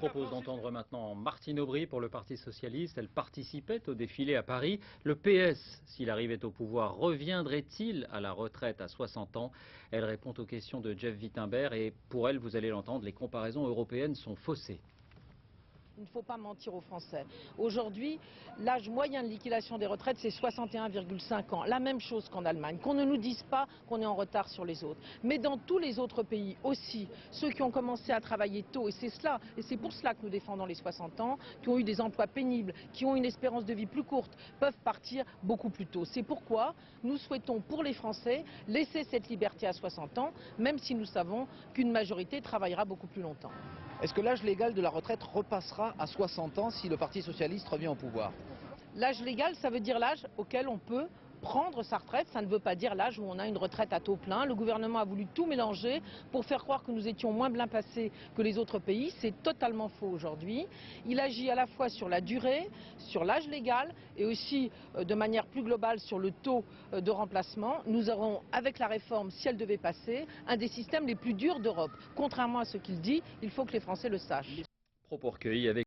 propose d'entendre maintenant Martine Aubry pour le Parti Socialiste. Elle participait au défilé à Paris. Le PS, s'il arrivait au pouvoir, reviendrait-il à la retraite à 60 ans? Elle répond aux questions de Jeff Wittenberg et pour elle, vous allez l'entendre, les comparaisons européennes sont faussées. Il ne faut pas mentir aux Français. Aujourd'hui, l'âge moyen de liquidation des retraites, c'est 61,5 ans. La même chose qu'en Allemagne. Qu'on ne nous dise pas qu'on est en retard sur les autres. Mais dans tous les autres pays aussi, ceux qui ont commencé à travailler tôt, et c'est pour cela que nous défendons les 60 ans, qui ont eu des emplois pénibles, qui ont une espérance de vie plus courte, peuvent partir beaucoup plus tôt. C'est pourquoi nous souhaitons, pour les Français, laisser cette liberté à 60 ans, même si nous savons qu'une majorité travaillera beaucoup plus longtemps. Est-ce que l'âge légal de la retraite repassera à 60 ans si le Parti Socialiste revient au pouvoir? L'âge légal, ça veut dire l'âge auquel on peut prendre sa retraite. Ça ne veut pas dire l'âge où on a une retraite à taux plein. Le gouvernement a voulu tout mélanger pour faire croire que nous étions moins bien placés que les autres pays. C'est totalement faux aujourd'hui. Il agit à la fois sur la durée, sur l'âge légal et aussi de manière plus globale sur le taux de remplacement. Nous aurons, avec la réforme, si elle devait passer, un des systèmes les plus durs d'Europe. Contrairement à ce qu'il dit, il faut que les Français le sachent. Propos recueillis avec